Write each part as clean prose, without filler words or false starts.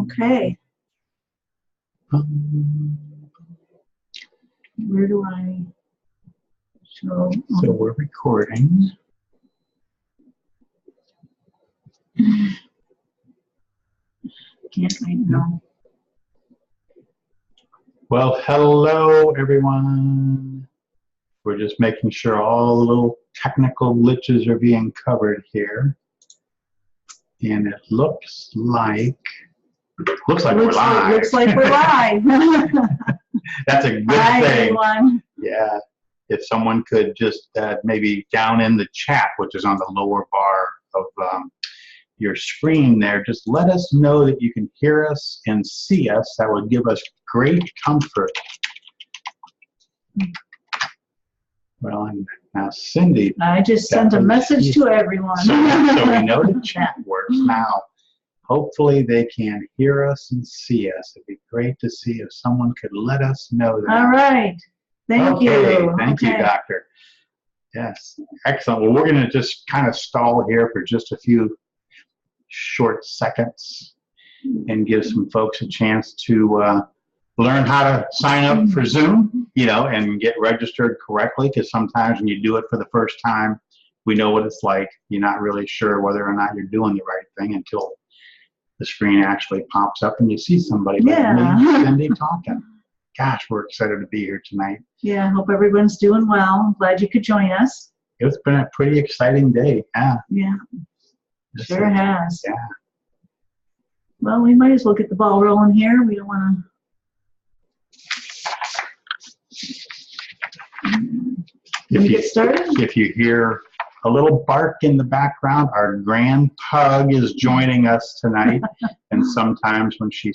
Okay. Where do I show? So we're recording. Can't right now. Well, hello everyone. We're just making sure all the little technical glitches are being covered here. And it looks like we're live. Looks like we're live. That's a good Hi, thing. everyone. Yeah. If someone could just maybe down in the chat, which is on the lower bar of your screen there, just let us know that you can hear us and see us. That would give us great comfort. Well, and now Cindy. I just sent a message to everyone. So we know the chat works now. Hopefully they can hear us and see us. It'd be great to see if someone could let us know that. All right. Thank you. Thank you, Doctor. Yes, excellent. Well, we're going to just kind of stall here for just a few short seconds and give some folks a chance to learn how to sign up for Zoom, and get registered correctly, because sometimes when you do it for the first time, we know what it's like. You're not really sure whether or not you're doing the right thing until the screen actually pops up and you see somebody like me, Cindy, talking. Gosh, we're excited to be here tonight. Yeah, I hope everyone's doing well. I'm glad you could join us. It's been a pretty exciting day. Yeah, sure has. Yeah. Well, we might as well get the ball rolling here. We don't want to get started. If you hear a little bark in the background, our grand pug is joining us tonight. And sometimes when she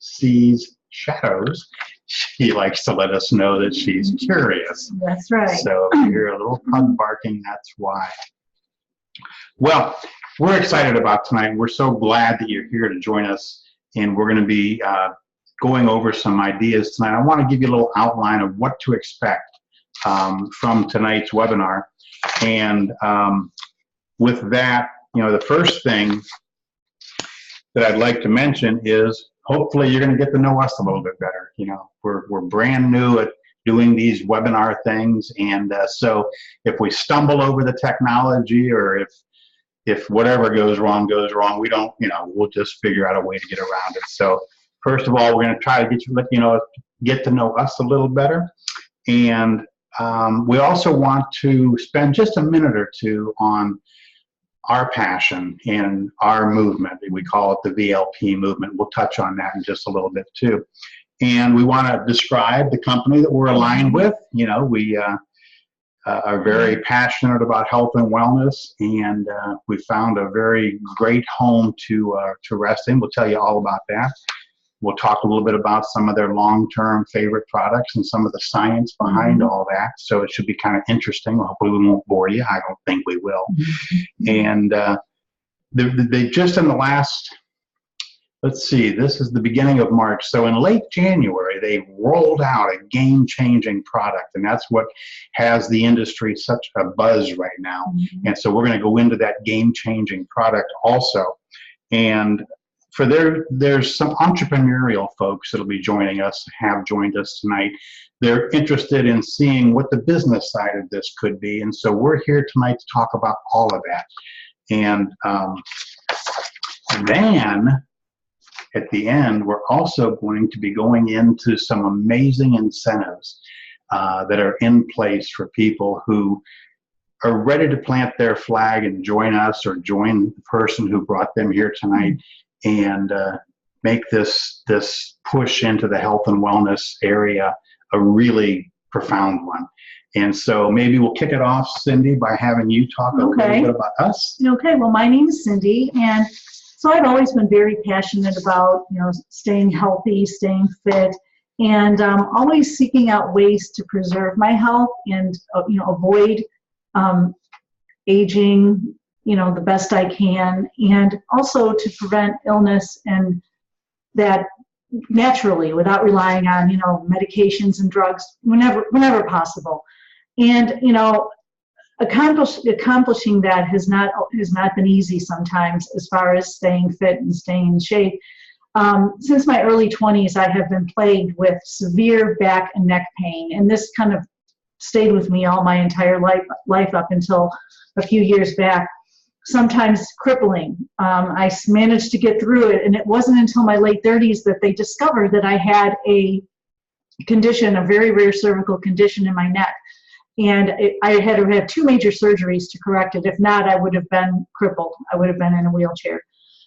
sees shadows, she likes to let us know that she's curious. That's right. So if you hear a little pug barking, that's why. Well, we're excited about tonight. We're so glad that you're here to join us, and we're going to be going over some ideas tonight. I want to give you a little outline of what to expect from tonight's webinar. And with that, the first thing that I'd like to mention is hopefully you're going to get to know us a little bit better. We're brand new at doing these webinar things, and so if we stumble over the technology, or if whatever goes wrong, we don't, we'll just figure out a way to get around it. So first of all, we're going to try to get to know us a little better, and we also want to spend just a minute or two on our passion and our movement. We call it the VLP movement. We'll touch on that in just a little bit too. And we want to describe the company that we're aligned with. We are very passionate about health and wellness, and we found a very great home to rest in. We'll tell you all about that. We'll talk a little bit about some of their long-term favorite products and some of the science behind all that. So it should be kind of interesting. Hopefully we won't bore you. I don't think we will. And they just in the last, let's see, this is the beginning of March. So in late January, they rolled out a game-changing product, and that's what has the industry such a buzz right now. And so we're going to go into that game-changing product also. And for there's some entrepreneurial folks that'll be joining us, have joined us tonight. They're interested in seeing what the business side of this could be, and so we're here tonight to talk about all of that. And then at the end, we're also going to be going into some amazing incentives that are in place for people who are ready to plant their flag and join us, or join the person who brought them here tonight, and make this push into the health and wellness area a really profound one. And so maybe we'll kick it off, Cindy, by having you talk a little bit about us. Okay, well, my name is Cindy, and so I've always been very passionate about, staying healthy, staying fit, and always seeking out ways to preserve my health and, avoid aging, the best I can, and also to prevent illness, and that naturally, without relying on, medications and drugs whenever possible. And, accomplishing that has not been easy sometimes, as far as staying fit and staying in shape. Since my early 20s, I have been plagued with severe back and neck pain, and this kind of stayed with me all my entire life up until a few years back, sometimes crippling. I managed to get through it, and it wasn't until my late 30s that they discovered that I had a condition, a very rare cervical condition in my neck. And I had to have 2 major surgeries to correct it. If not, I would have been crippled. I would have been in a wheelchair.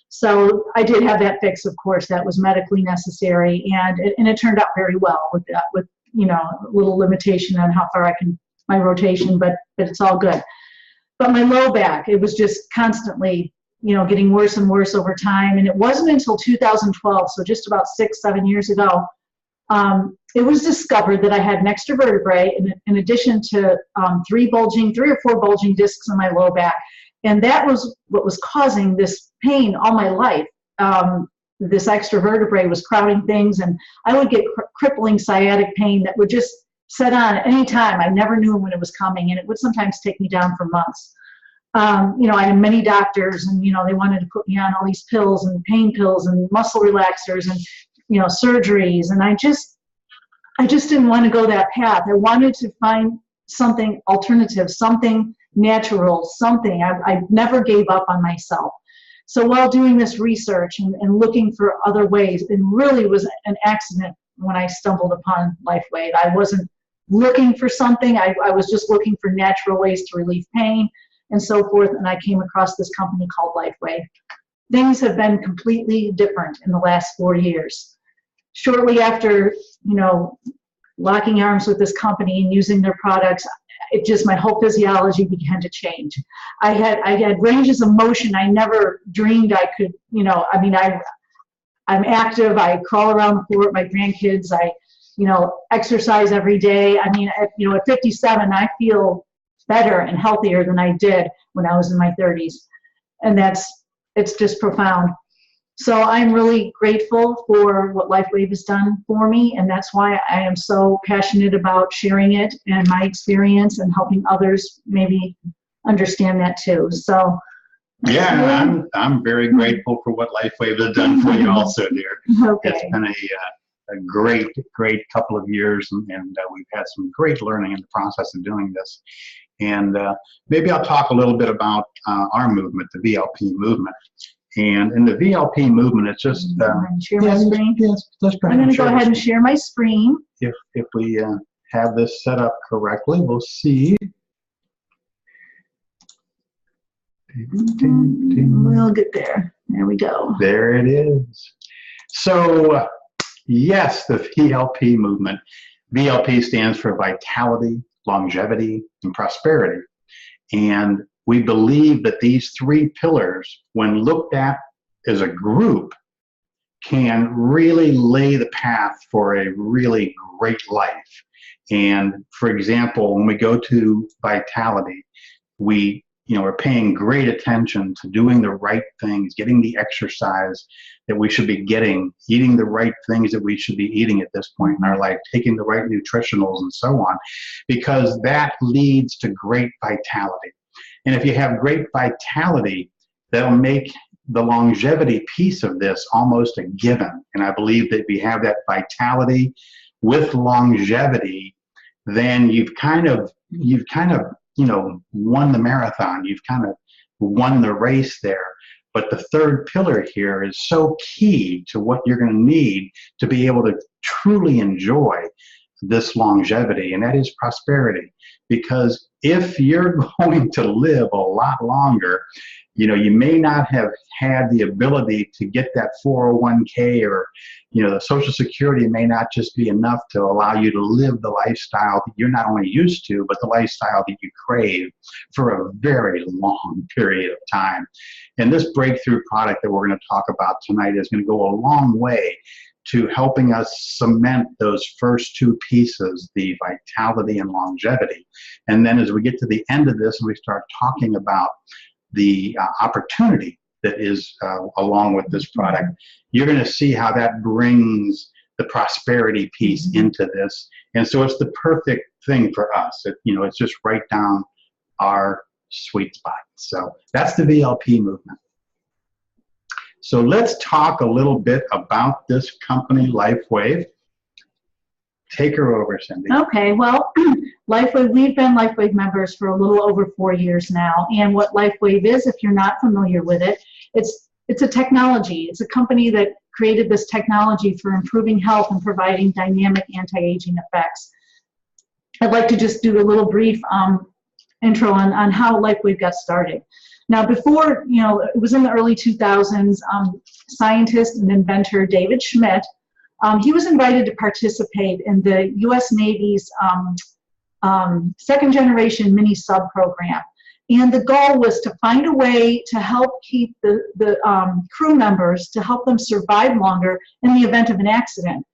So I did have that fix, of course. That was medically necessary, and it turned out very well with that, with a little limitation on how far my rotation, but it's all good. But my low back, it was just constantly, getting worse and worse over time. And it wasn't until 2012, so just about 6-7 years ago, it was discovered that I had an extra vertebrae in addition to 3 or 4 bulging discs in my low back. And that was what was causing this pain all my life. This extra vertebrae was crowding things, and I would get crippling sciatic pain that would just set on at any time. I never knew when it was coming, and it would sometimes take me down for months. I had many doctors, and they wanted to put me on all these pills and pain pills and muscle relaxers and surgeries, and I just didn't want to go that path. I wanted to find something alternative, something natural, something. I never gave up on myself. So while doing this research and looking for other ways, it really was an accident when I stumbled upon LifeWave. I wasn't looking for something. I was just looking for natural ways to relieve pain and so forth, and I came across this company called LifeWave. Things have been completely different in the last 4 years. Shortly after, locking arms with this company and using their products, my whole physiology began to change. I had ranges of motion I never dreamed I could, I'm active. I crawl around the floor with my grandkids. I, exercise every day. At 57, I feel better and healthier than I did when I was in my 30s. And it's just profound. So I'm really grateful for what LifeWave has done for me, and that's why I am so passionate about sharing it and my experience and helping others maybe understand that too. So yeah, I'm very grateful for what LifeWave has done for you also, dear. Okay. It's been a great couple of years, and we've had some great learning in the process of doing this. And maybe I'll talk a little bit about our movement, the VLP movement. And in the VLP movement, it's just share my screen. Yes, let's I'm going to go ahead and share my screen. If we have this set up correctly, we'll see. We'll get there. There we go. There it is. So yes, the VLP movement. VLP stands for vitality, longevity, and prosperity. And we believe that these 3 pillars, when looked at as a group, can really lay the path for a really great life. And for example, when we go to vitality, we are paying great attention to doing the right things, getting the exercise that we should be getting, eating the right things that we should be eating at this point in our life, taking the right nutritionals and so on, because that leads to great vitality. And if you have great vitality, that'll make the longevity piece of this almost a given. And I believe that if you have that vitality with longevity, then you've kind of won the marathon. You've kind of won the race there. But the 3rd pillar here is so key to what you're going to need to be able to truly enjoy this longevity, and that is prosperity. Because if you're going to live a lot longer, you may not have had the ability to get that 401k, or the Social Security may not just be enough to allow you to live the lifestyle that you're not only used to, but the lifestyle that you crave for a very long period of time. And this breakthrough product that we're going to talk about tonight is going to go a long way to helping us cement those first 2 pieces, the vitality and longevity. And then as we get to the end of this and we start talking about the opportunity that is along with this product, you're going to see how that brings the prosperity piece into this. And so it's the perfect thing for us. It's just right down our sweet spot. So that's the VLP movement. So let's talk a little bit about this company, LifeWave. Take her over, Cindy. Okay, well, LifeWave, we've been LifeWave members for a little over 4 years now. And what LifeWave is, if you're not familiar with it, it's a technology. It's a company that created this technology for improving health and providing dynamic anti-aging effects. I'd like to just do a little brief intro on how LifeWave got started. Now, before, it was in the early 2000s, scientist and inventor David Schmidt, he was invited to participate in the U.S. Navy's second generation mini sub program. And the goal was to find a way to help keep the crew members, to help them survive longer in the event of an accident.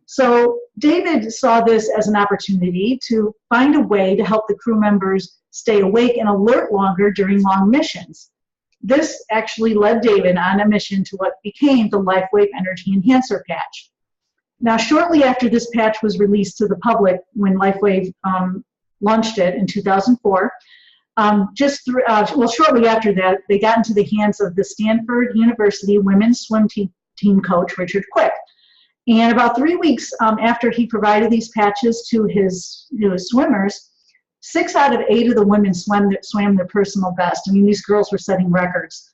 So David saw this as an opportunity to find a way to help the crew members stay awake and alert longer during long missions. This actually led David on a mission to what became the LifeWave Energy Enhancer patch. Now, shortly after this patch was released to the public, when LifeWave launched it in 2004, shortly after that, they got into the hands of the Stanford University women's swim team coach, Richard Quick. And about 3 weeks after he provided these patches to his swimmers, 6 out of 8 of the women swam their personal best. I mean, these girls were setting records.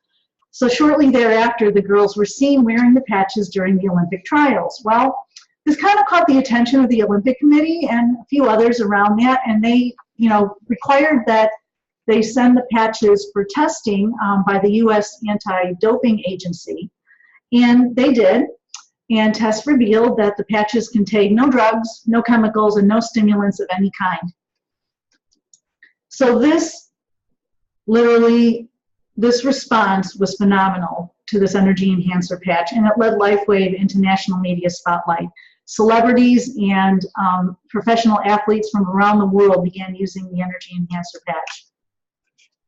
So shortly thereafter, the girls were seen wearing the patches during the Olympic trials. Well, this kind of caught the attention of the Olympic Committee and a few others around that, and they, required that they send the patches for testing by the U.S. Anti-Doping Agency. And they did. And tests revealed that the patches contain no drugs, no chemicals, and no stimulants of any kind. So this response was phenomenal to this energy enhancer patch, and it led LifeWave into national media spotlight. Celebrities and professional athletes from around the world began using the energy enhancer patch.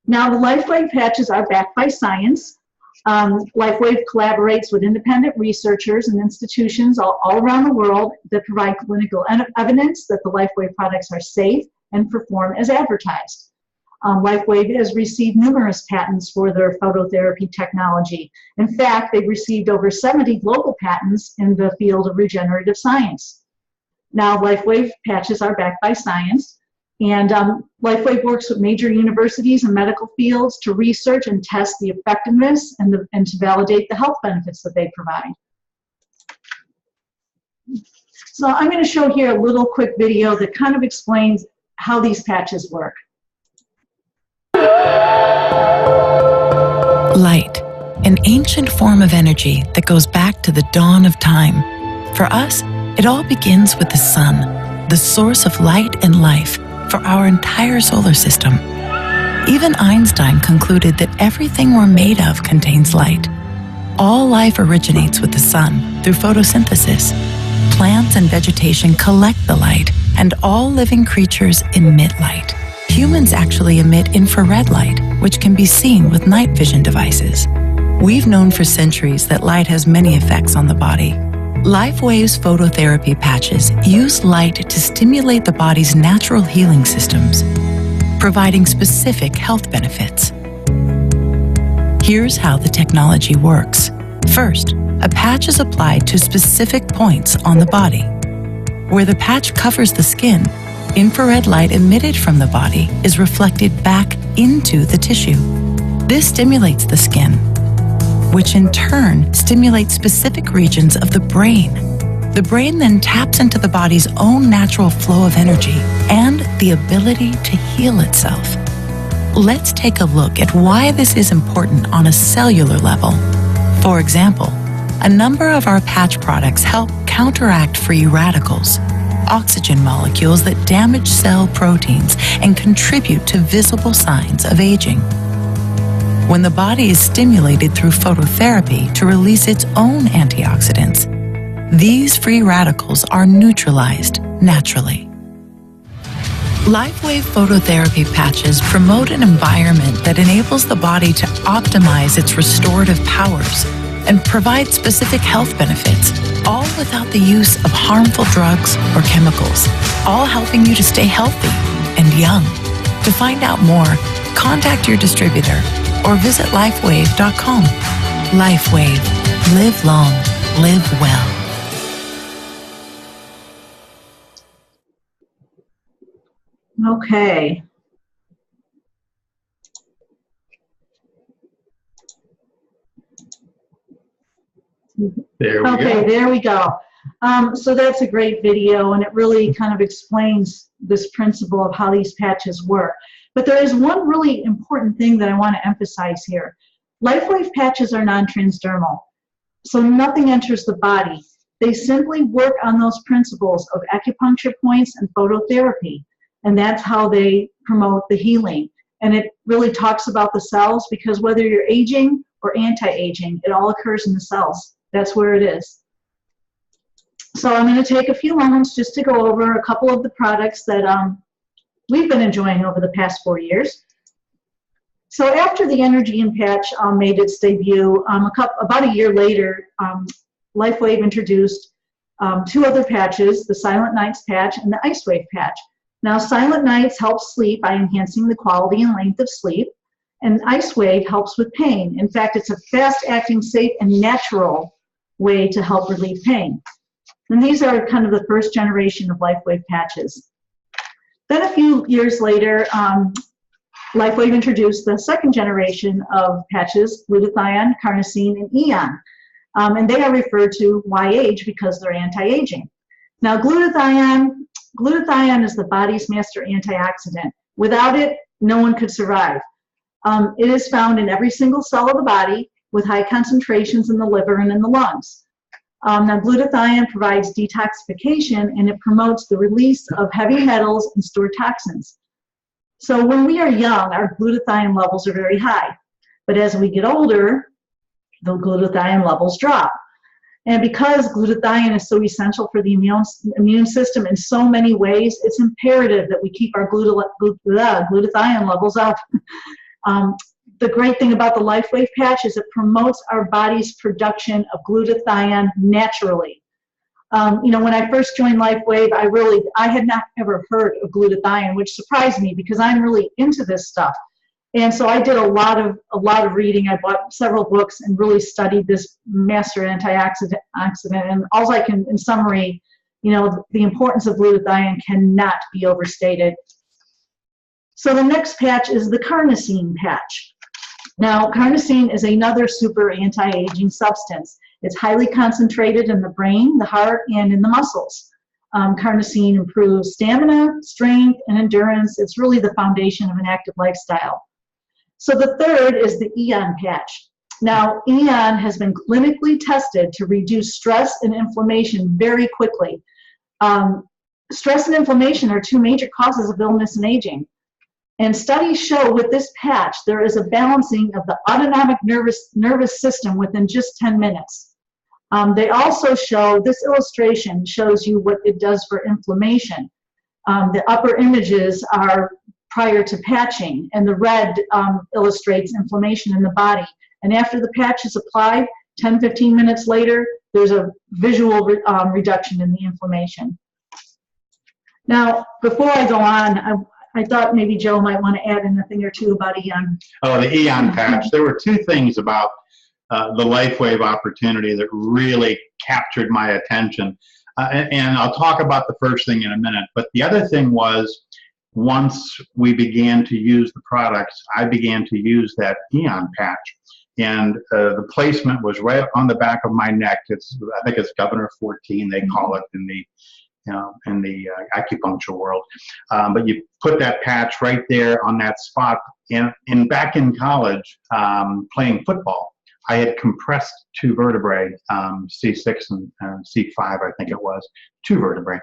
Now, the LifeWave patches are backed by science. LifeWave collaborates with independent researchers and institutions all around the world that provide clinical evidence that the LifeWave products are safe and perform as advertised. LifeWave has received numerous patents for their phototherapy technology. In fact, they've received over 70 global patents in the field of regenerative science. Now, LifeWave patches are backed by science. And LifeWave works with major universities and medical fields to research and test the effectiveness and to validate the health benefits that they provide. So I'm going to show here a little quick video that kind of explains how these patches work. Light, an ancient form of energy that goes back to the dawn of time. For us, it all begins with the sun, the source of light and life for our entire solar system. Even Einstein concluded that everything we're made of contains light. All life originates with the sun through photosynthesis. Plants and vegetation collect the light, and all living creatures emit light. Humans actually emit infrared light, which can be seen with night vision devices. We've known for centuries that light has many effects on the body. LifeWave's phototherapy patches use light to stimulate the body's natural healing systems, providing specific health benefits. Here's how the technology works. First, a patch is applied to specific points on the body. Where the patch covers the skin, infrared light emitted from the body is reflected back into the tissue. This stimulates the skin, which in turn stimulates specific regions of the brain. The brain then taps into the body's own natural flow of energy and the ability to heal itself. Let's take a look at why this is important on a cellular level. For example, a number of our patch products help counteract free radicals, oxygen molecules that damage cell proteins and contribute to visible signs of aging. When the body is stimulated through phototherapy to release its own antioxidants, these free radicals are neutralized naturally. LifeWave phototherapy patches promote an environment that enables the body to optimize its restorative powers and provide specific health benefits, all without the use of harmful drugs or chemicals, all helping you to stay healthy and young. To find out more, contact your distributor or visit lifewave.com. LifeWave. Live long. Live well. Okay. There we Okay, go. there we go. So that's a great video, and it really kind of explains this principle of how these patches work. But there is one really important thing that I want to emphasize here. LifeWave patches are non-transdermal, so nothing enters the body. They simply work on those principles of acupuncture points and phototherapy, and that's how they promote the healing. And it really talks about the cells, because whether you're aging or anti-aging, it all occurs in the cells. That's where it is. So I'm going to take a few moments just to go over a couple of the products that we've been enjoying over the past 4 years. So after the Energy In patch made its debut, about a year later, LifeWave introduced 2 other patches, the Silent Nights patch and the IceWave patch. Now, Silent Nights helps sleep by enhancing the quality and length of sleep, and IceWave helps with pain. In fact, it's a fast-acting, safe, and natural way to help relieve pain. And these are kind of the first generation of LifeWave patches. Then a few years later, LifeWave introduced the second generation of patches, glutathione, carnosine, and eon. And they are referred to YH because they're anti-aging. Now, glutathione is the body's master antioxidant. Without it, no one could survive. It is found in every single cell of the body with high concentrations in the liver and in the lungs. Now, glutathione provides detoxification, and it promotes the release of heavy metals and stored toxins. So when we are young, our glutathione levels are very high. But as we get older, the glutathione levels drop. And because glutathione is so essential for the immune system in so many ways, it's imperative that we keep our glutathione levels up. The great thing about the LifeWave patch is it promotes our body's production of glutathione naturally. You know, when I first joined LifeWave, I had not ever heard of glutathione, which surprised me because I'm really into this stuff. And so I did a lot of reading. I bought several books and really studied this master antioxidant. And all I can, in summary, you know, the importance of glutathione cannot be overstated. So the next patch is the carnosine patch. Now, carnosine is another super anti-aging substance. It's highly concentrated in the brain, the heart, and in the muscles. Carnosine improves stamina, strength, and endurance. It's really the foundation of an active lifestyle. So the third is the eon patch. Now, eon has been clinically tested to reduce stress and inflammation very quickly. Stress and inflammation are 2 major causes of illness and aging. And studies show with this patch, there is a balancing of the autonomic nervous system within just 10 minutes. They also show, this illustration shows you what it does for inflammation. The upper images are prior to patching, and the red illustrates inflammation in the body. And after the patch is applied, 10-15 minutes later, there's a visual reduction in the inflammation. Now, before I go on, I thought maybe Joe might want to add in a thing or two about eon. Oh, the eon patch. There were 2 things about the LifeWave opportunity that really captured my attention. And I'll talk about the first thing in a minute. But the other thing was, once we began to use the products, I began to use that eon patch. And the placement was right on the back of my neck. I think it's Governor 14, they call it in the acupuncture world. But you put that patch right there on that spot. And back in college, playing football, I had compressed 2 vertebrae, C6 and C5, I think it was, 2 vertebrae.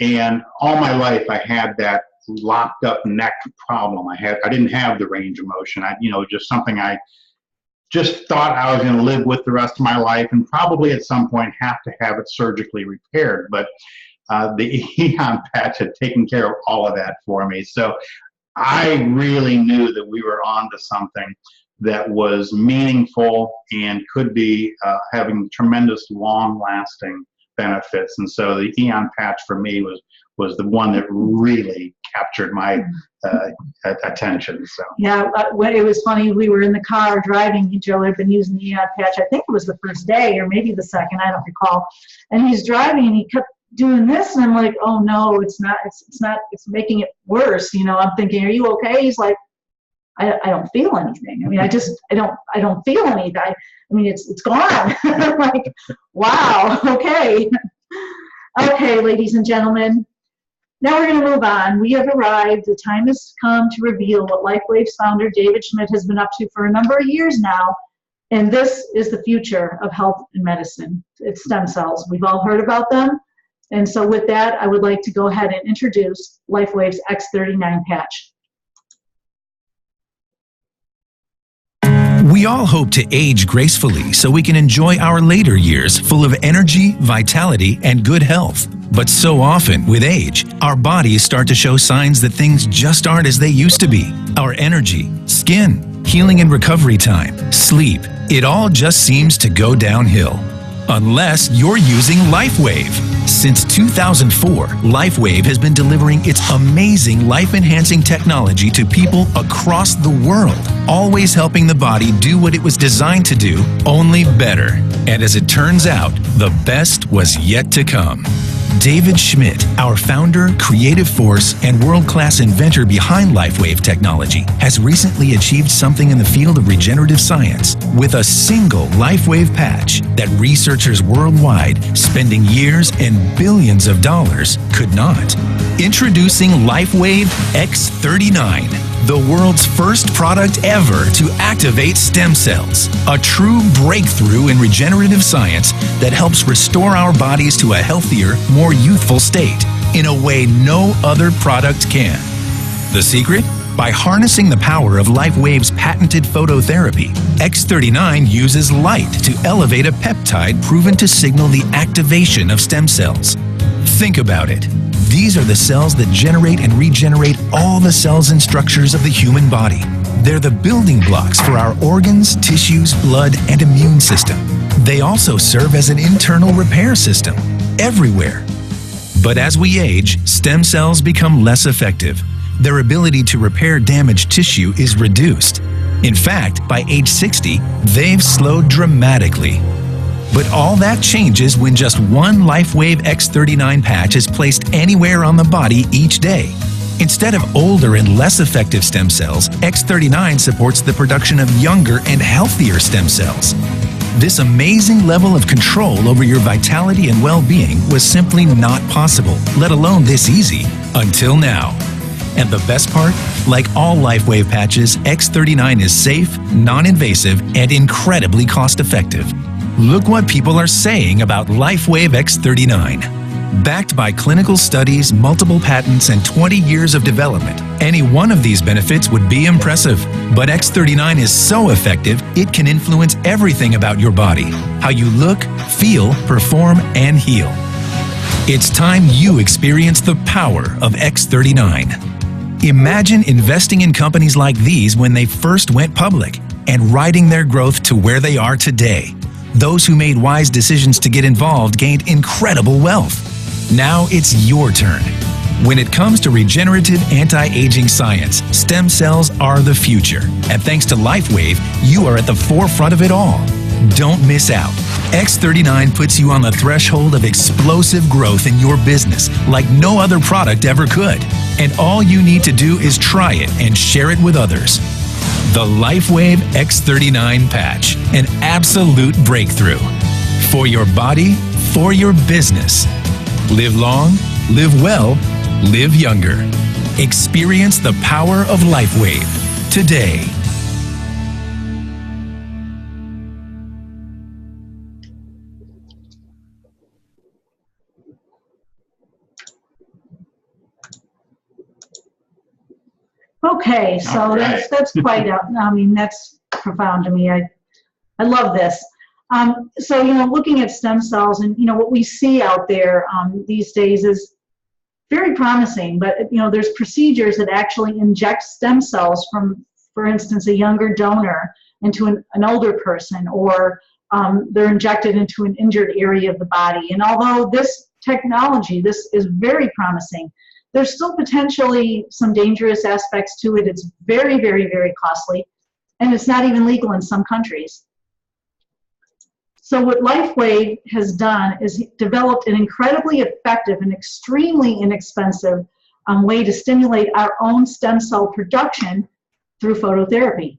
And all my life, I had that locked up neck problem. I didn't have the range of motion. Just something I just thought I was going to live with the rest of my life, and probably at some point have to have it surgically repaired. But the eon patch had taken care of all of that for me. So I really knew that we were on to something that was meaningful and could be having tremendous long-lasting benefits. And so the eon patch for me was the one that really captured my attention. So yeah, it was funny. We were in the car driving. Joe had been using the patch. I think it was the first day or maybe the second. I don't recall. And he's driving and he kept doing this, and I'm like, oh no, it's not. It's making it worse. You know, I'm thinking, are you okay? He's like, I don't feel anything. I mean, I don't feel anything. I mean, it's gone. I'm like, wow, okay. Okay, ladies and gentlemen, now we're going to move on. We have arrived. The time has come to reveal what LifeWave's founder, David Schmidt, has been up to for a number of years now. And this is the future of health and medicine. It's stem cells. We've all heard about them. And so with that, I would like to go ahead and introduce LifeWave's X39 patch. We all hope to age gracefully so we can enjoy our later years full of energy, vitality, and good health. But so often, with age, our bodies start to show signs that things just aren't as they used to be. Our energy, skin, healing and recovery time, sleep, it all just seems to go downhill. Unless you're using LifeWave. Since 2004, LifeWave has been delivering its amazing life-enhancing technology to people across the world, always helping the body do what it was designed to do, only better. And as it turns out, the best was yet to come. David Schmidt, our founder, creative force, and world-class inventor behind LifeWave technology, has recently achieved something in the field of regenerative science with a single LifeWave patch that researchers worldwide, spending years and billions of dollars, could not. Introducing LifeWave X39. The world's first product ever to activate stem cells. A true breakthrough in regenerative science that helps restore our bodies to a healthier, more youthful state in a way no other product can. The secret? By harnessing the power of LifeWave's patented phototherapy, X39 uses light to elevate a peptide proven to signal the activation of stem cells. Think about it. These are the cells that generate and regenerate all the cells and structures of the human body. They're the building blocks for our organs, tissues, blood, and immune system. They also serve as an internal repair system everywhere. But as we age, stem cells become less effective. Their ability to repair damaged tissue is reduced. In fact, by age 60, they've slowed dramatically. But all that changes when just one LifeWave X39 patch is placed anywhere on the body each day. Instead of older and less effective stem cells, X39 supports the production of younger and healthier stem cells. This amazing level of control over your vitality and well-being was simply not possible, let alone this easy, until now. And the best part? Like all LifeWave patches, X39 is safe, non-invasive, and incredibly cost-effective. Look what people are saying about LifeWave X39. Backed by clinical studies, multiple patents, and 20 years of development, any one of these benefits would be impressive. But X39 is so effective, it can influence everything about your body, how you look, feel, perform, and heal. It's time you experience the power of X39. Imagine investing in companies like these when they first went public and riding their growth to where they are today. Those who made wise decisions to get involved gained incredible wealth. Now it's your turn. When it comes to regenerative anti-aging science, stem cells are the future. And thanks to LifeWave, you are at the forefront of it all. Don't miss out. X39 puts you on the threshold of explosive growth in your business like no other product ever could. And all you need to do is try it and share it with others. The LifeWave X39 patch, an absolute breakthrough. For your body, for your business. Live long, live well, live younger. Experience the power of LifeWave today. Okay, so All right. that's quite I mean, that's profound to me. I love this. So, you know, looking at stem cells and, you know, what we see out there these days is very promising, but, you know, there's procedures that actually inject stem cells from, for instance, a younger donor into an older person, or they're injected into an injured area of the body. And although this technology, this is very promising, there's still potentially some dangerous aspects to it. It's very, very, very costly, and it's not even legal in some countries. So what LifeWave has done is developed an incredibly effective and extremely inexpensive way to stimulate our own stem cell production through phototherapy.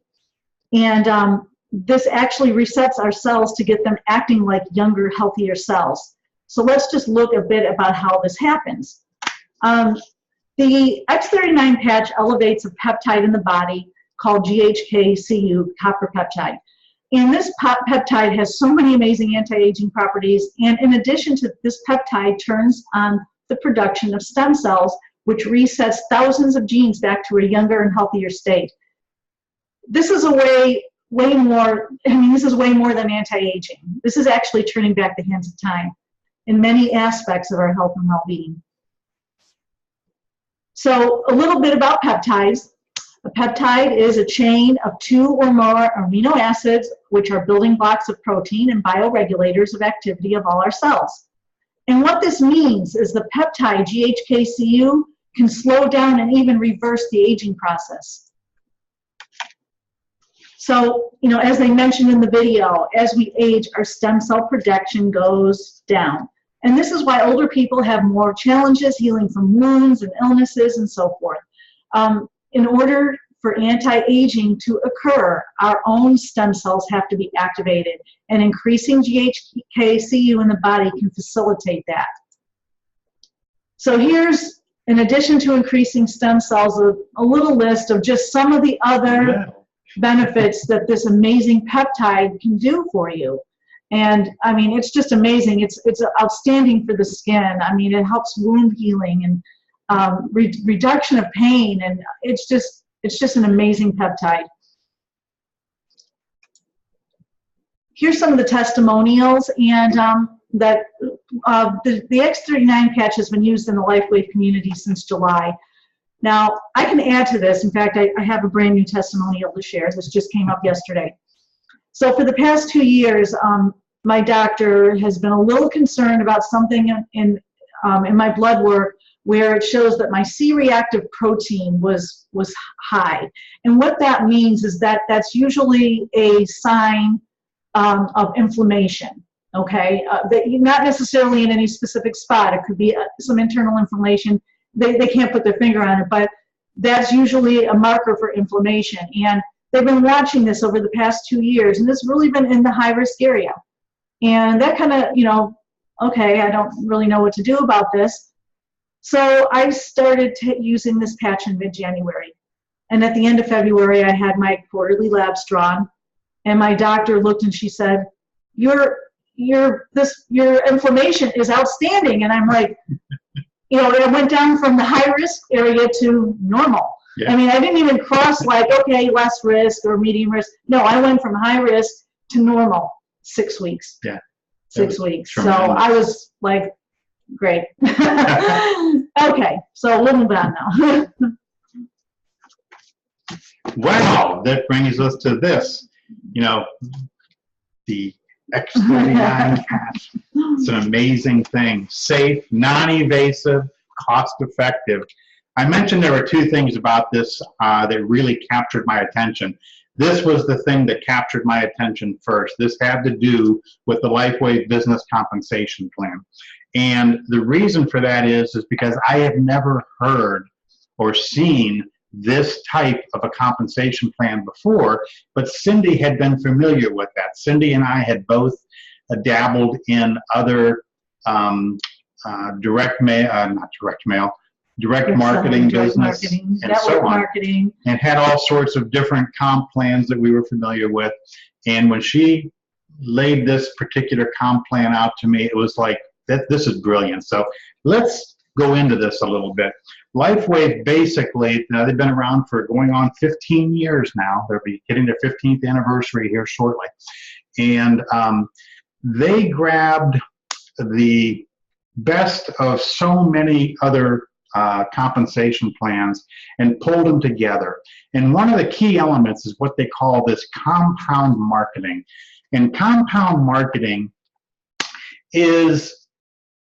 And this actually resets our cells to get them acting like younger, healthier cells. So let's just look a bit about how this happens. The X39 patch elevates a peptide in the body called GHK-cu, copper peptide. And this peptide has so many amazing anti-aging properties. And in addition to this, peptide turns on the production of stem cells, which resets thousands of genes back to a younger and healthier state. This is a way more, this is way more than anti-aging. This is actually turning back the hands of time in many aspects of our health and well-being. So a little bit about peptides. A peptide is a chain of 2 or more amino acids, which are building blocks of protein and bioregulators of activity of all our cells. And what this means is the peptide GHK-cu can slow down and even reverse the aging process. So, as they mentioned in the video, as we age, our stem cell production goes down. And this is why older people have more challenges healing from wounds and illnesses and so forth. In order for anti-aging to occur, our own stem cells have to be activated, and increasing GHK-cu in the body can facilitate that. So here's, in addition to increasing stem cells, a little list of just some of the other benefits that this amazing peptide can do for you. And it's just amazing. It's outstanding for the skin. It helps wound healing and reduction of pain, and it's just an amazing peptide. Here's some of the testimonials, and the X39 patch has been used in the LifeWave community since July. Now, I can add to this. In fact, I have a brand new testimonial to share. This just came up yesterday. So for the past 2 years, my doctor has been a little concerned about something in my blood work where it shows that my C-reactive protein was high. And what that means is that that's usually a sign of inflammation, okay? Not necessarily in any specific spot. It could be some internal inflammation. They can't put their finger on it, but that's usually a marker for inflammation. And they've been watching this over the past 2 years, and it's really been in the high-risk area. And that kind of, okay, I don't really know what to do about this. So I started using this patch in mid-January. And at the end of February, I had my quarterly labs drawn. And my doctor looked and she said, your inflammation is outstanding. And I'm like, it went down from the high-risk area to normal. Yeah. I didn't even cross like, okay, less risk or medium risk. No, I went from high risk to normal 6 weeks. Yeah. 6 weeks. Tremendous. So I was like, great. Okay, so living bad now. Wow, that brings us to this. The X39 patch. It's an amazing thing. Safe, non-invasive, cost-effective. I mentioned there were 2 things about this that really captured my attention. This was the thing that captured my attention first. This had to do with the LifeWave business compensation plan. And the reason for that is because I have never heard or seen this type of a compensation plan before, but Cindy had been familiar with that. Cindy and I had both dabbled in other direct marketing business and so on, marketing, and had all sorts of different comp plans that we were familiar with. And when she laid this particular comp plan out to me, it was like, this is brilliant. So let's go into this a little bit. LifeWave, basically, they've been around for going on 15 years now. They'll be hitting their 15th anniversary here shortly. And they grabbed the best of so many other compensation plans and pulled them together. And one of the key elements is what they call this compound marketing. And compound marketing is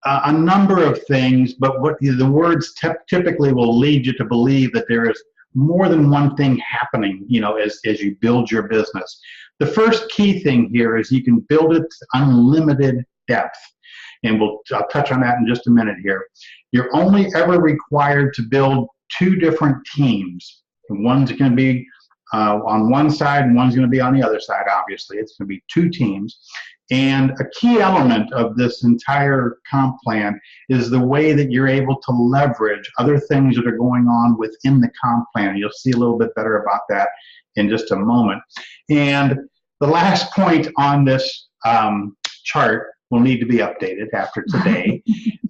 a number of things, but what the words typically will lead you to believe that there is more than one thing happening, as you build your business. The first key thing here is you can build it to unlimited depth. And I'll touch on that in just a minute here. You're only ever required to build 2 different teams. One's going to be on one side and one's going to be on the other side, obviously. It's going to be 2 teams. And a key element of this entire comp plan is the way that you're able to leverage other things that are going on within the comp plan. You'll see a little bit better about that in just a moment. And the last point on this chart will need to be updated after today.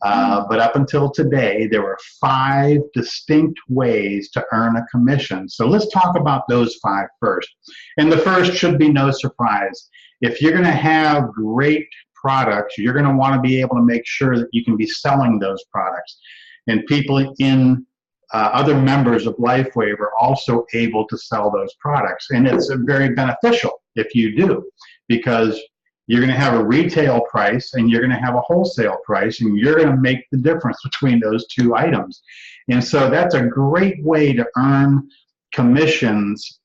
But up until today, there were 5 distinct ways to earn a commission. So let's talk about those 5 first. And the first should be no surprise. If you're going to have great products, you're going to want to be able to make sure that you can be selling those products. And people in other members of LifeWave are also able to sell those products. And it's very beneficial if you do, because you're going to have a retail price and you're going to have a wholesale price, and you're going to make the difference between those 2 items. And so that's a great way to earn commissions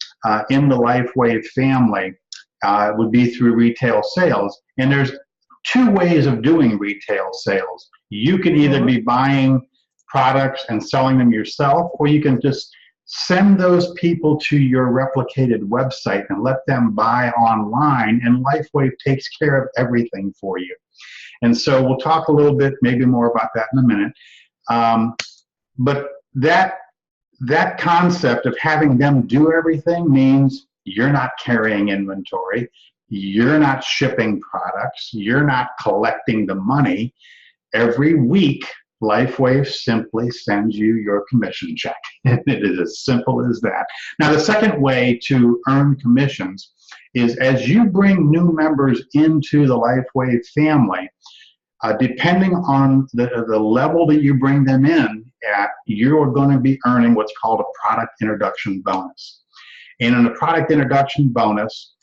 in the LifeWave family. Would be through retail sales. And there's 2 ways of doing retail sales. You can either be buying products and selling them yourself, or you can just send those people to your replicated website and let them buy online, and LifeWave takes care of everything for you. And so we'll talk a little bit, maybe more about that in a minute. But that concept of having them do everything means you're not carrying inventory, you're not shipping products, you're not collecting the money. Every week, LifeWave simply sends you your commission check. It is as simple as that. Now, the second way to earn commissions is as you bring new members into the LifeWave family, depending on the level that you bring them in at, you're going to be earning what's called a product introduction bonus. And in the product introduction bonus,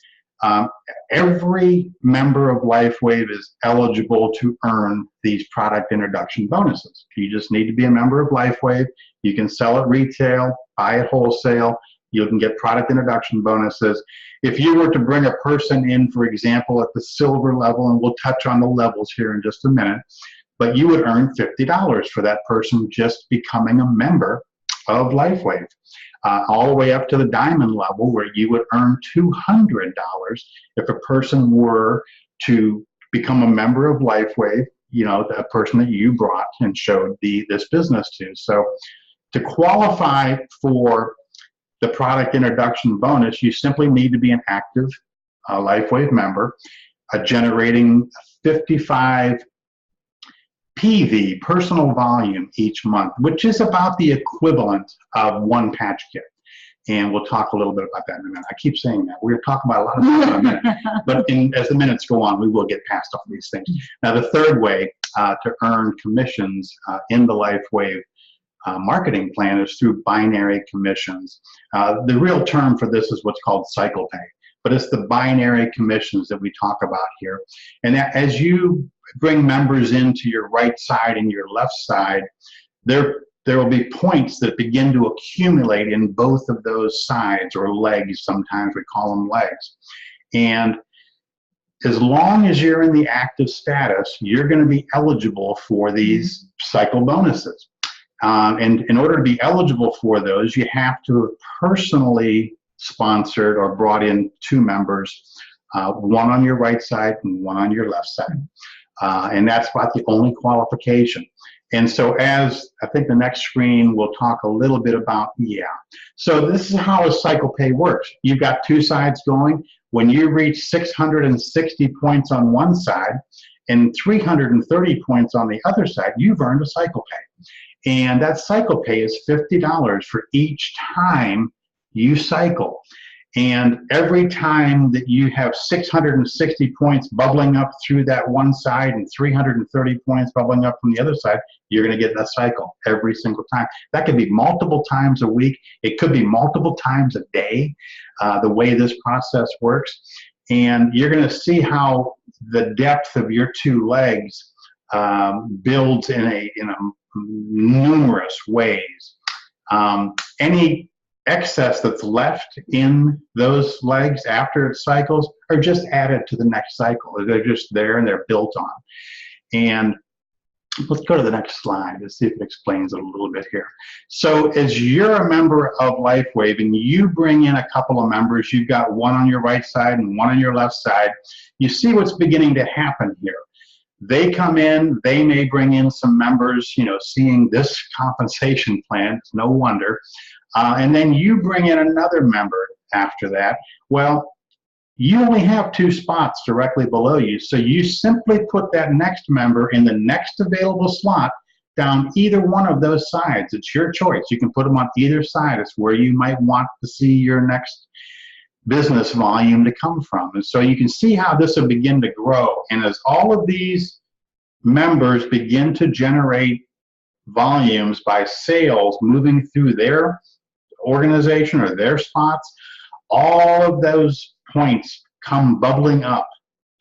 every member of LifeWave is eligible to earn these product introduction bonuses. You just need to be a member of LifeWave. You can sell at retail, buy at wholesale. You can get product introduction bonuses. If you were to bring a person in, for example, at the silver level, and we'll touch on the levels here in just a minute, but you would earn $50 for that person just becoming a member of LifeWave. All the way up to the diamond level, where you would earn $200 if a person were to become a member of LifeWave, the person that you brought and showed this business to. So to qualify for the product introduction bonus, you simply need to be an active LifeWave member, generating 55 PV, personal volume, each month, which is about the equivalent of 1 patch kit. And we'll talk a little bit about that in a minute. I keep saying that. We're going to talk about a lot of stuff in a minute. But as the minutes go on, we will get past all these things. Now, the third way to earn commissions in the LifeWave marketing plan is through binary commissions. The real term for this is what's called cycle pay. But it's the binary commissions that we talk about here. And as you bring members into your right side and your left side, there will be points that begin to accumulate in both of those sides, or legs. Sometimes we call them legs. And as long as you're in the active status, you're going to be eligible for these cycle bonuses. And in order to be eligible for those, you have to have personally sponsored or brought in 2 members, one on your right side and one on your left side. And that's about the only qualification. And so as I think the next screen will talk a little bit about, So this is how a cycle pay works. You've got 2 sides going. When you reach 660 points on one side and 330 points on the other side, you've earned a cycle pay. And that cycle pay is $50 for each time you cycle. And every time that you have 660 points bubbling up through that one side and 330 points bubbling up from the other side, you're going to get that cycle every single time. That could be multiple times a week. It could be multiple times a day, the way this process works. And you're going to see how the depth of your two legs builds in numerous ways. Any excess that's left in those legs after it cycles are just added to the next cycle. They're just there and they're built on. And let's go to the next slide to see if it explains it a little bit here. So as you're a member of LifeWave and you bring in a couple of members, you've got one on your right side and one on your left side, you see what's beginning to happen here. They come in, they may bring in some members, you know, seeing this compensation plan, it's no wonder. And then you bring in another member after that. Well, you only have 2 spots directly below you, so you simply put that next member in the next available slot down either one of those sides. It's your choice. You can put them on either side. It's where you might want to see your next business volume to come from. And so you can see how this will begin to grow. And as all of these members begin to generate volumes by sales moving through their organization or their spots, all of those points come bubbling up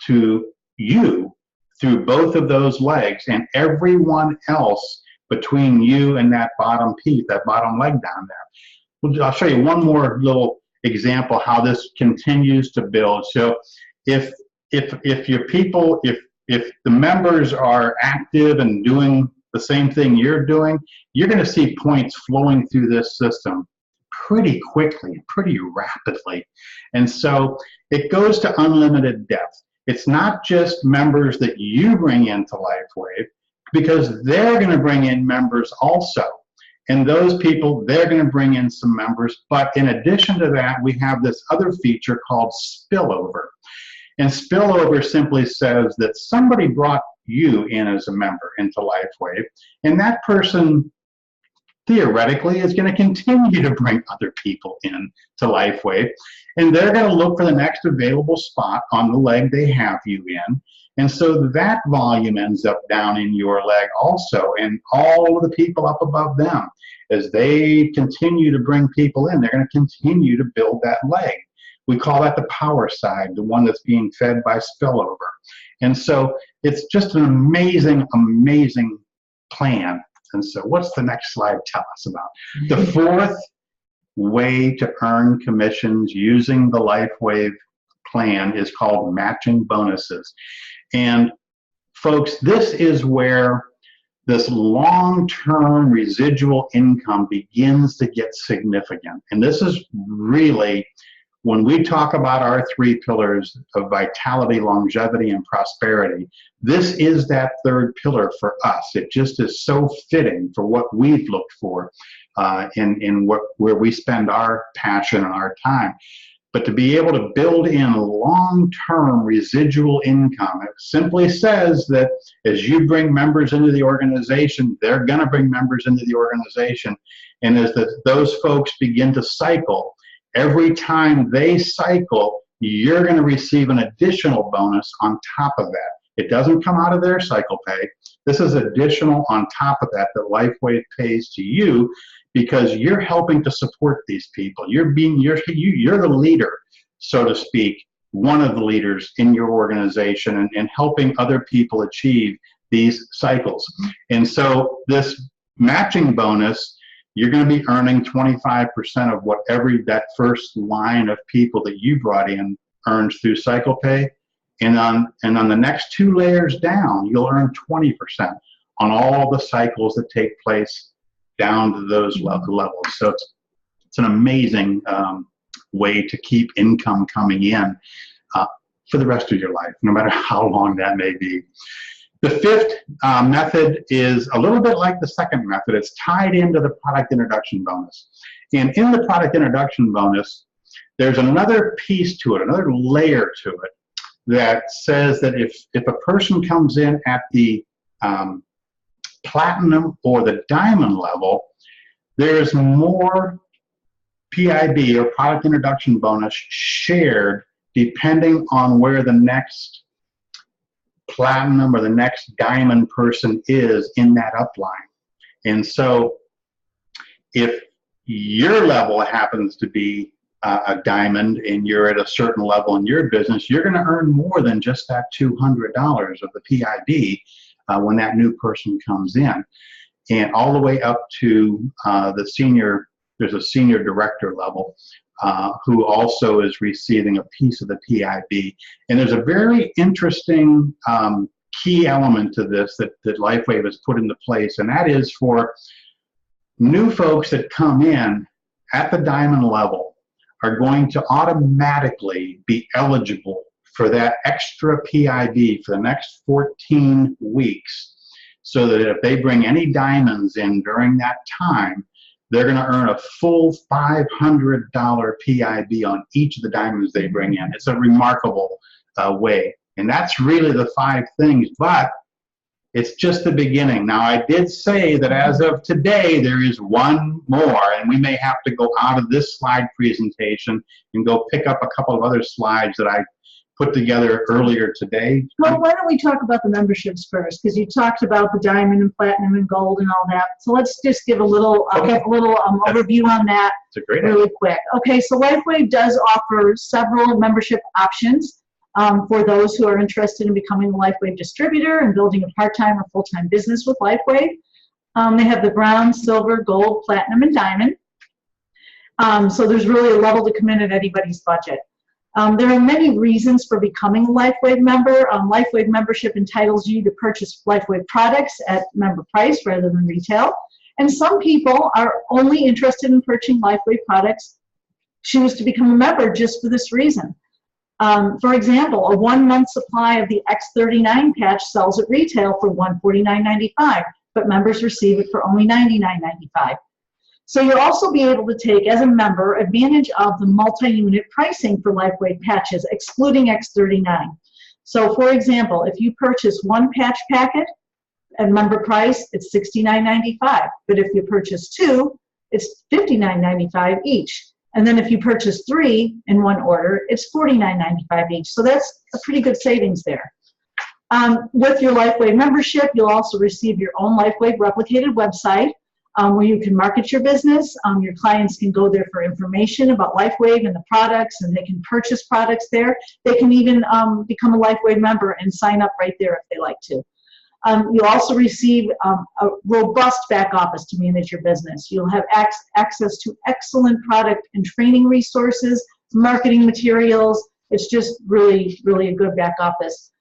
to you through both of those legs, and everyone else between you and that bottom piece, that bottom leg down there. I'll show you one more little example how this continues to build. So if your people, if the members are active and doing the same thing you're doing, you're going to see points flowing through this system pretty quickly, pretty rapidly. And so it goes to unlimited depth. It's not just members that you bring into LifeWave, because they're going to bring in members also. And those people, they're going to bring in some members. But in addition to that, we have this other feature called spillover. And spillover simply says that somebody brought you in as a member into LifeWave, and that person theoretically is going to continue to bring other people in to LifeWave, and they're going to look for the next available spot on the leg they have you in. And so that volume ends up down in your leg also, and all of the people up above them, as they continue to bring people in, they're going to continue to build that leg. We call that the power side, the one that's being fed by spillover. And so it's just an amazing, amazing plan. And so what's the next slide tell us about? The fourth way to earn commissions using the LifeWave plan is called matching bonuses. And folks, this is where this long-term residual income begins to get significant. And this is really, when we talk about our 3 pillars of vitality, longevity, and prosperity, this is that third pillar for us. It just is so fitting for what we've looked for in where we spend our passion and our time. But to be able to build in long-term residual income, it simply says that as you bring members into the organization, they're going to bring members into the organization. And as those folks begin to cycle, every time they cycle, you're going to receive an additional bonus on top of that. It doesn't come out of their cycle pay. This is additional on top of that LifeWave pays to you, because you're helping to support these people. You're the leader, so to speak, one of the leaders in your organization, and helping other people achieve these cycles. And so this matching bonus, you're going to be earning 25% of whatever that first line of people that you brought in earns through cycle pay. And on the next 2 layers down, you'll earn 20% on all the cycles that take place down to those levels. So it's an amazing way to keep income coming in for the rest of your life, no matter how long that may be. The fifth method is a little bit like the second method. It's tied into the product introduction bonus. And in the product introduction bonus, there's another piece to it, another layer to it, that says that if a person comes in at the platinum or the diamond level, there's more PIB or product introduction bonus shared depending on where the next platinum or the next diamond person is in that upline. And so if your level happens to be a diamond and you're at a certain level in your business, you're going to earn more than just that $200 of the PID when that new person comes in. And all the way up to there's a senior director level who also is receiving a piece of the PID. And there's a very interesting key element to this that LifeWave has put into place, and that is for new folks that come in at the diamond level are going to automatically be eligible for that extra PID for the next 14 weeks, so that if they bring any diamonds in during that time, they're going to earn a full $500 PID on each of the diamonds they bring in. It's a remarkable way. And that's really the 5 things, but it's just the beginning. Now, I did say that as of today, there is one more, and we may have to go out of this slide presentation and go pick up a couple of other slides that I put together earlier today. Well, why don't we talk about the memberships first? Because you talked about the diamond and platinum and gold and all that. So let's just give a little overview on that really quick. Okay, so LifeWave does offer several membership options for those who are interested in becoming a LifeWave distributor and building a part-time or full-time business with LifeWave. They have the bronze, silver, gold, platinum, and diamond. So there's really a level to come in at anybody's budget. There are many reasons for becoming a LifeWave member. LifeWave membership entitles you to purchase LifeWave products at member price rather than retail. And some people are only interested in purchasing LifeWave products, choose to become a member just for this reason. For example, a 1-month supply of the X39 patch sells at retail for $149.95, but members receive it for only $99.95. So you'll also be able to take, as a member, advantage of the multi-unit pricing for LifeWave patches, excluding X39. So, for example, if you purchase 1 patch packet at member price, it's $69.95. But if you purchase 2, it's $59.95 each. And then if you purchase 3 in one order, it's $49.95 each. So that's a pretty good savings there. With your LifeWave membership, you'll also receive your own LifeWave replicated website where you can market your business. Your clients can go there for information about LifeWave and the products, and they can purchase products there. They can even become a LifeWave member and sign up right there if they like to. You'll also receive a robust back office to manage your business. You'll have access to excellent product and training resources, marketing materials. It's just really, really a good back office.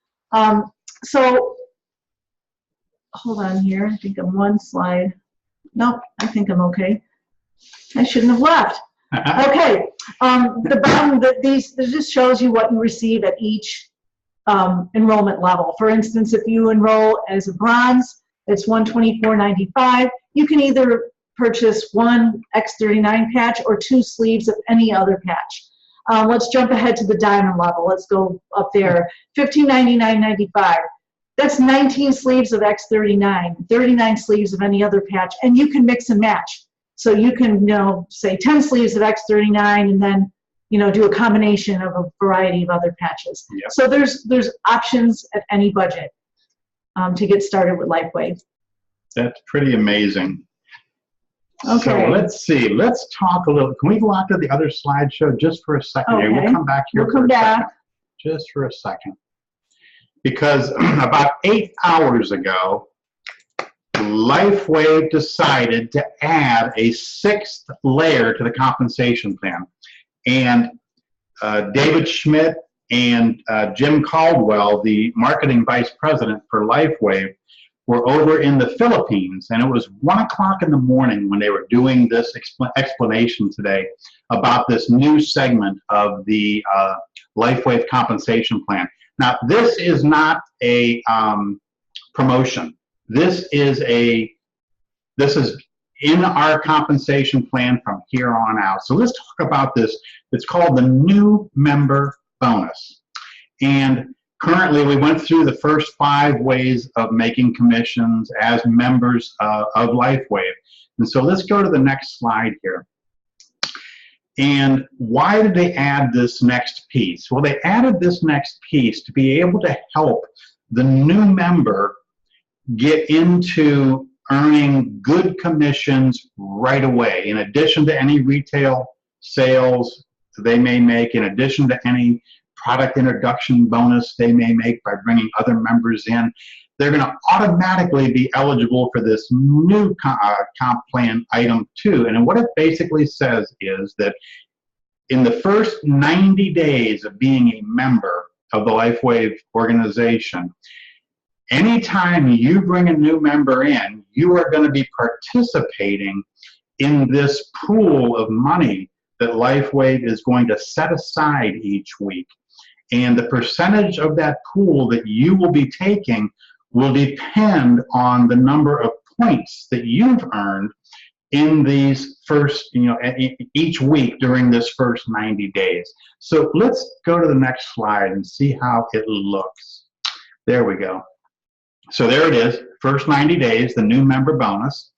So, hold on here. I think I'm one slide. Nope, I think I'm okay. I shouldn't have left. Okay. The bottom, this just shows you what you receive at each enrollment level. For instance, if you enroll as a bronze, it's $124.95. You can either purchase 1 X39 patch or 2 sleeves of any other patch. Let's jump ahead to the diamond level. Let's go up there. $1599.95. That's 19 sleeves of X39, 39 sleeves of any other patch, and you can mix and match. So you can, say 10 sleeves of X39 and then do a combination of a variety of other patches. Yep. So there's options at any budget to get started with LifeWave. That's pretty amazing. Okay. So let's see. Let's talk a little. Can we go out to the other slideshow just for a second? Okay. We'll come back here. We'll come back. Just for a second. Because about 8 hours ago, LifeWave decided to add a 6th layer to the compensation plan. And David Schmidt and Jim Caldwell, the marketing vice president for LifeWave, were over in the Philippines, and it was 1 o'clock in the morning when they were doing this explanation today about this new segment of the LifeWave compensation plan. Now, this is not a promotion. This is in our compensation plan from here on out. So let's talk about this. It's called the new member bonus. And currently, we went through the first 5 ways of making commissions as members of LifeWave. And so let's go to the next slide here. And why did they add this next piece? Well, they added this next piece to be able to help the new member get into earning good commissions right away. In addition to any retail sales they may make in addition to any product introduction bonus they may make by bringing other members in, they're going to automatically be eligible for this new comp plan item 2. And what it basically says is that in the first 90 days of being a member of the LifeWave organization, anytime you bring a new member in, you are going to be participating in this pool of money that LifeWave is going to set aside each week. And the percentage of that pool that you will be taking will depend on the number of points that you've earned in these first, each week during this first 90 days. So let's go to the next slide and see how it looks. There we go. So there it is, first 90 days, the new member bonus.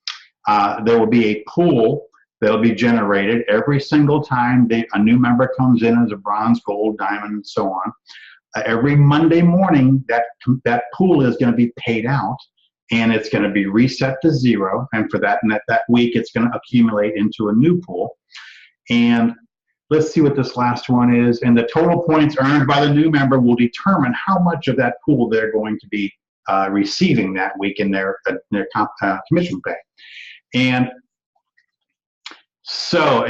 There will be a pool that will be generated every single time a new member comes in as a bronze, gold, diamond, and so on. Every Monday morning, that pool is going to be paid out, and it's going to be reset to 0. And for that week, it's going to accumulate into a new pool. And let's see what this last one is. And the total points earned by the new member will determine how much of that pool they're going to be receiving that week in their commission pay. And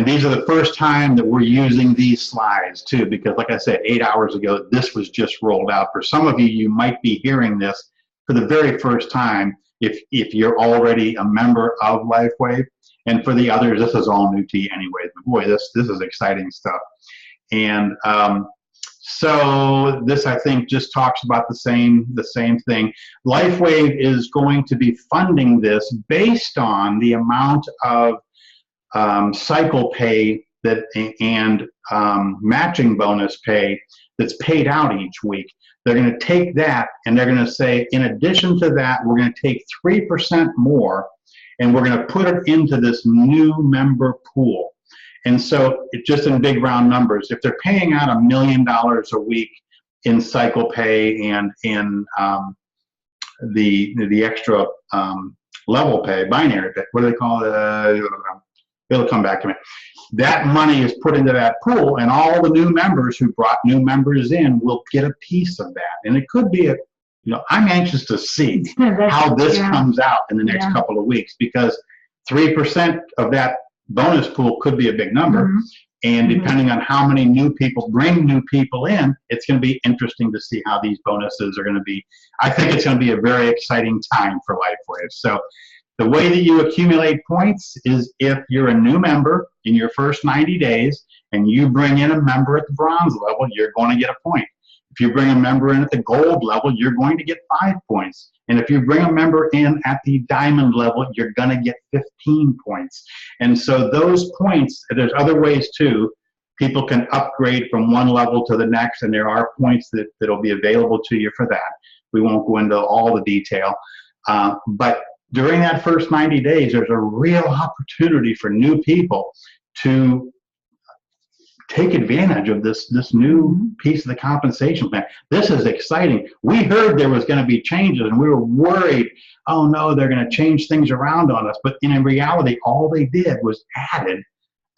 these are the first time that we're using these slides too, because like I said, 8 hours ago, this was just rolled out. For some of you, you might be hearing this for the very first time if you're already a member of LifeWave. And for the others, this is all new to you anyway. But boy, this is exciting stuff. And so this, I think, just talks about the same thing. LifeWave is going to be funding this based on the amount of cycle pay and matching bonus pay that's paid out each week. They're going to take that and they're going to say, in addition to that, we're going to take 3% more and we're going to put it into this new member pool. And so just in big round numbers, if they're paying out $1 million a week in cycle pay and in the extra level pay, binary pay, what do they call it? It'll come back to me. That money is put into that pool, and all the new members who brought new members in will get a piece of that. And it could be I'm anxious to see how this comes out in the next couple of weeks, because 3% of that bonus pool could be a big number. Mm-hmm. And depending on how many new people bring new people in, it's going to be interesting to see how these bonuses are going to be. I think it's going to be a very exciting time for LifeWave. So the way that you accumulate points is if you're a new member in your first 90 days and you bring in a member at the bronze level, you're going to get a point. If you bring a member in at the gold level, you're going to get 5 points. And if you bring a member in at the diamond level, you're going to get 15 points. And so those points, there's other ways too. People can upgrade from one level to the next, and there are points that'll be available to you for that. We won't go into all the detail. But during that first 90 days, there's a real opportunity for new people to take advantage of this new piece of the compensation plan. This is exciting. We heard there was going to be changes, and we were worried, oh no, they're going to change things around on us. But in reality, all they did was added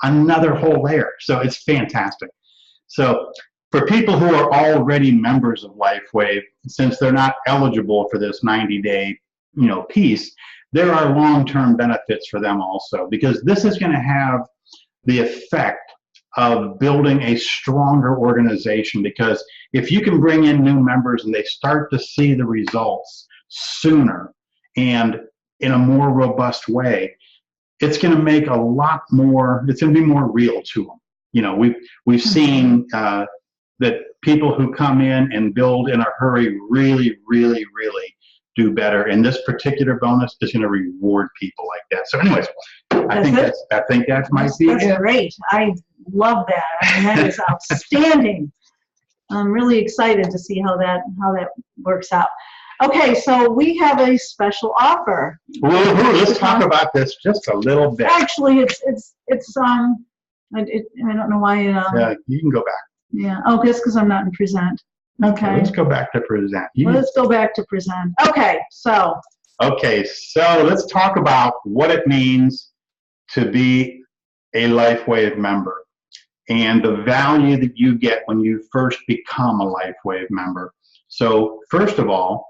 another whole layer. So it's fantastic. So for people who are already members of LifeWave, since they're not eligible for this 90-day piece, there are long-term benefits for them also, because this is going to have the effect of building a stronger organization. Because if you can bring in new members and they start to see the results sooner and in a more robust way, it's going to make a lot more, it's going to be more real to them. We've seen that people who come in and build in a hurry really, really, really do better. And this particular bonus is going to reward people like that. So anyways, I think that might be it. That's great. I love that. I mean, that is outstanding. I'm really excited to see how that works out. Okay, so we have a special offer. Let's talk about this just a little bit. Actually, I don't know why. Yeah, you can go back. Yeah. Oh, just because I'm not in present. Okay. Let's go back to present. Let's go back to present. Okay, so let's talk about what it means to be a LifeWave member. and the value that you get when you first become a LifeWave member. So first of all,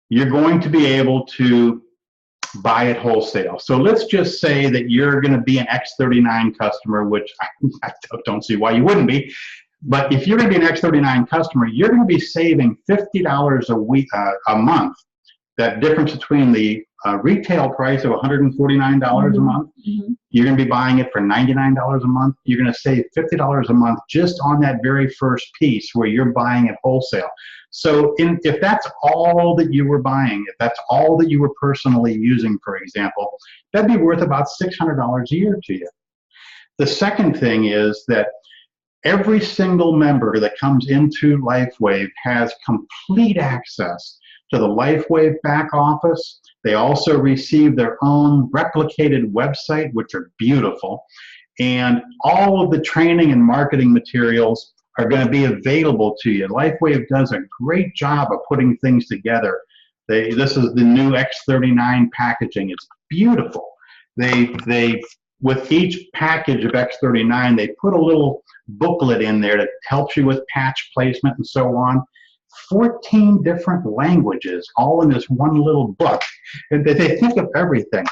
you're going to be able to buy it wholesale. So let's just say that you're going to be an X39 customer, which I don't see why you wouldn't be. But if you're going to be an X39 customer, you're going to be saving $50 a week, a month. That difference between the retail price of $149 a month, you're going to be buying it for $99 a month. You're going to save $50 a month just on that very first piece where you're buying it wholesale. So if that's all that you were buying, if that's all that you were personally using, for example, that'd be worth about $600 a year to you. The second thing is that every single member that comes into LifeWave has complete access to the LifeWave back office. They also receive their own replicated website, which are beautiful. And all of the training and marketing materials are going to be available to you. LifeWave does a great job of putting things together. This is the new X39 packaging. It's beautiful. With each package of X39, they put a little booklet in there that helps you with patch placement and so on. 14 different languages, all in this one little book. And they think of everything.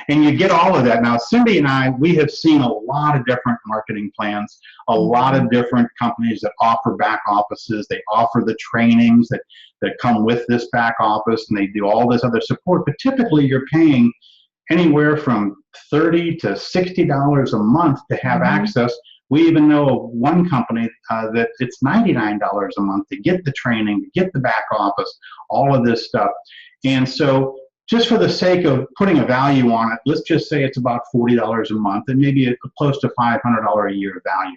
And you get all of that. Now, Cindy and I, we have seen a lot of different marketing plans, a lot of different companies that offer back offices. They offer the trainings that come with this back office, and they do all this other support. But typically, you're paying anywhere from $30 to $60 a month to have access. We even know of one company that it's $99 a month to get the training, to get the back office, all of this stuff. And so just for the sake of putting a value on it, let's just say it's about $40 a month and maybe close to $500 a year value.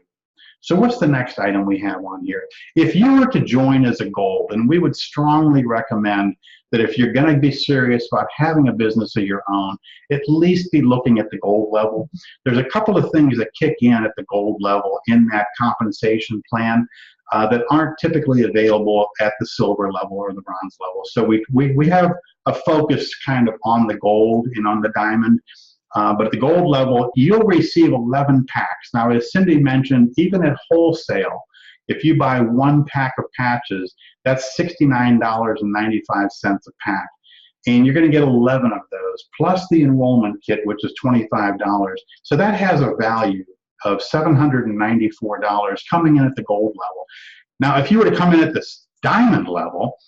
So what's the next item we have on here? If you were to join as a gold, and we would strongly recommend that if you're going to be serious about having a business of your own, at least be looking at the gold level. There's a couple of things that kick in at the gold level in that compensation plan that aren't typically available at the silver level or the bronze level. So we have a focus kind of on the gold and on the diamond. But at the gold level, you'll receive 11 packs. Now, as Cindy mentioned, even at wholesale, if you buy one pack of patches, that's $69.95 a pack. And you're going to get 11 of those, plus the enrollment kit, which is $25. So that has a value of $794 coming in at the gold level. Now, if you were to come in at this diamond level,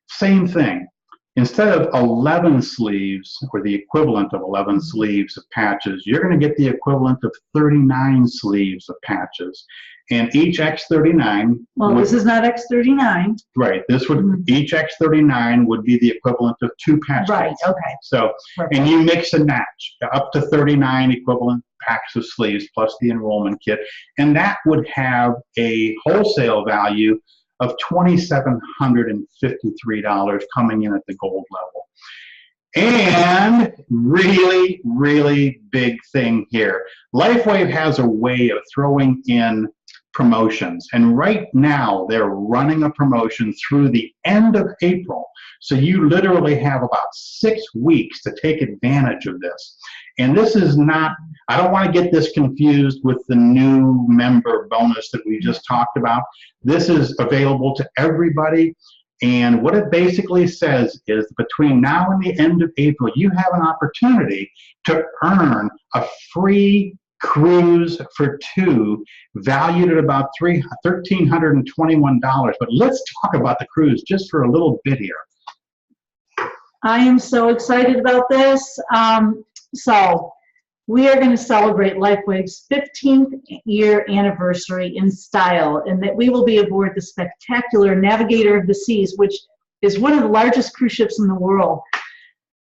same thing. Instead of 11 sleeves, or the equivalent of 11 sleeves of patches, you're going to get the equivalent of 39 sleeves of patches. And each X39... Well, this is not X39. Right. This would each X39 would be the equivalent of 2 patches. Right, okay. So, and you mix and match up to 39 equivalent packs of sleeves plus the enrollment kit. And that would have a wholesale value of $2,753 coming in at the gold level. And really, really big thing here. LifeWave has a way of throwing in promotions. And right now, they're running a promotion through the end of April. So you literally have about 6 weeks to take advantage of this. And this is not, I don't want to get this confused with the new member bonus that we just talked about. This is available to everybody. And what it basically says is between now and the end of April, you have an opportunity to earn a free cruise for 2 valued at about $1,321. But let's talk about the cruise just for a little bit here. I am so excited about this. So we are going to celebrate LifeWave's 15th year anniversary in style, and that we will be aboard the spectacular Navigator of the Seas, which is one of the largest cruise ships in the world.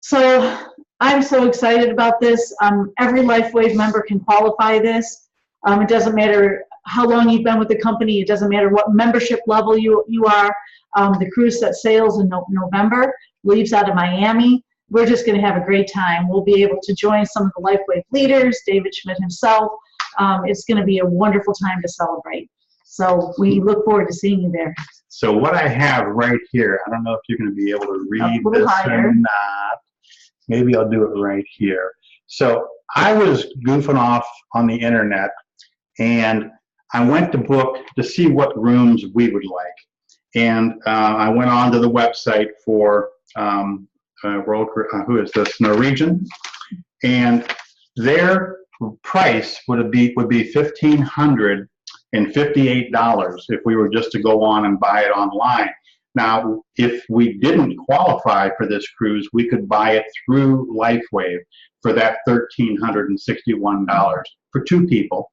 So I'm so excited about this. Every LifeWave member can qualify this. It doesn't matter how long you've been with the company. It doesn't matter what membership level you are. The cruise that sails in November, leaves out of Miami. We're just going to have a great time. We'll be able to join some of the LifeWave leaders, David Schmidt himself. It's going to be a wonderful time to celebrate. So we look forward to seeing you there. So what I have right here, I don't know if you're going to be able to read this or not. Maybe I'll do it right here. So I was goofing off on the internet, and I went to book to see what rooms we would like. And I went on to the website for who is this, Norwegian, and their price would be $1,558 if we were just to go on and buy it online. Now, if we didn't qualify for this cruise, we could buy it through LifeWave for that $1,361 for 2 people,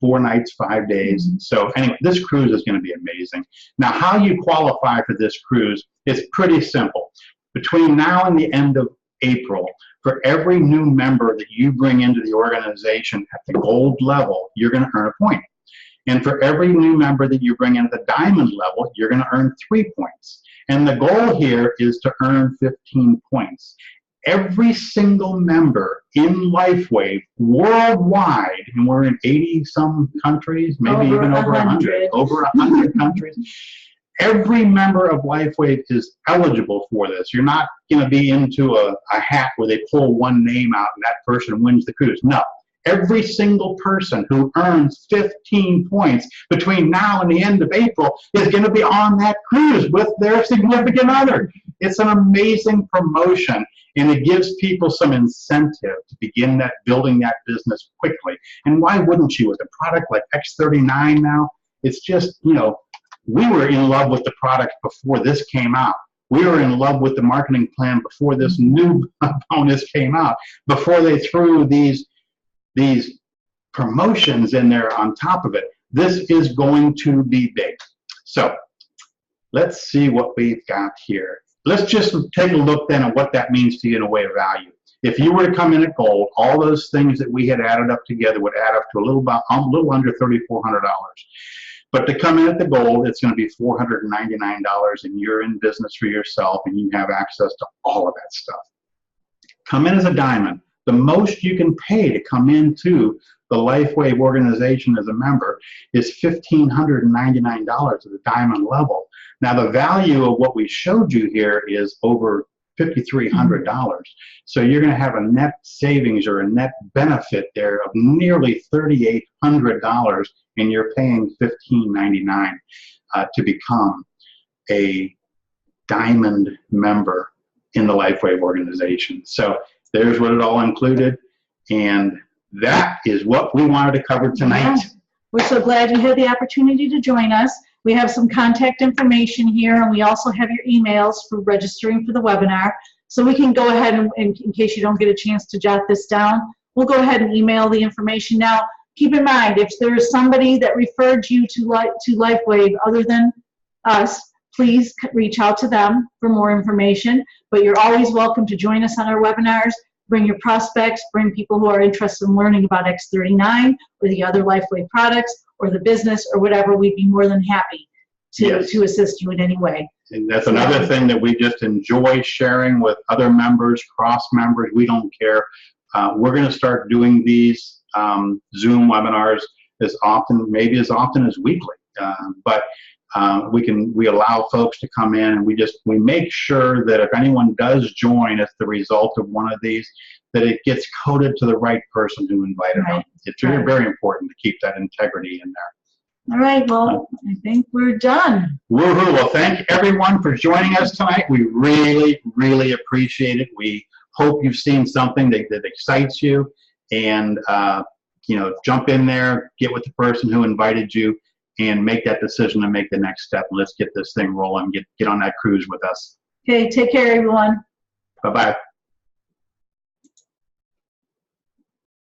4 nights, 5 days. So anyway, this cruise is going to be amazing. Now, how you qualify for this cruise is pretty simple. Between now and the end of April, for every new member that you bring into the organization at the gold level, you're going to earn a point. And for every new member that you bring in at the diamond level, you're going to earn 3 points. And the goal here is to earn 15 points. Every single member in LifeWave worldwide, and we're in 80-some countries, maybe even over 100 countries. Every member of LifeWave is eligible for this. You're not going to be into a hat where they pull one name out and that person wins the cruise. No. Every single person who earns 15 points between now and the end of April is going to be on that cruise with their significant other. It's an amazing promotion, and it gives people some incentive to begin building that business quickly. And why wouldn't you? With a product like X39 now, it's just, you know, we were in love with the product before this came out. We were in love with the marketing plan before this new bonus came out, before they threw these promotions in there on top of it. This is going to be big. So let's see what we've got here. Let's just take a look then at what that means to you in a way of value. If you were to come in at gold, all those things that we had added up together would add up to a little under $3,400. But to come in at the gold, it's going to be $499, and you're in business for yourself, and you have access to all of that stuff. Come in as a diamond. The most you can pay to come into the LifeWave organization as a member is $1,599 at the diamond level. Now, the value of what we showed you here is over $5,300. So you're going to have a net savings or a net benefit there of nearly $3,800, and you're paying $1,599 to become a diamond member in the LifeWave organization. So there's what it all included, and that is what we wanted to cover tonight. Yeah. We're so glad you had the opportunity to join us. We have some contact information here, and we also have your emails for registering for the webinar. So we can go ahead and, in case you don't get a chance to jot this down, we'll go ahead and email the information. Now, keep in mind, if there's somebody that referred you to LifeWave other than us, please reach out to them for more information. But you're always welcome to join us on our webinars. Bring your prospects, bring people who are interested in learning about X39 or the other LifeWave products or the business or whatever. We'd be more than happy to assist you in any way. And that's another thing that we just enjoy sharing with other members, cross members. We don't care. We're going to start doing these Zoom webinars as often, maybe as often as weekly. But we allow folks to come in, and we make sure that if anyone does join as the result of one of these, that it gets coded to the right person who invited them. It's very, very important to keep that integrity in there. All right, well, I think we're done. Woohoo! Well, thank everyone for joining us tonight. We really, really appreciate it. We hope you've seen something that excites you, and jump in there, get with the person who invited you, and make that decision to make the next step. Let's get this thing rolling. Get on that cruise with us. Okay, take care, everyone. Bye-bye.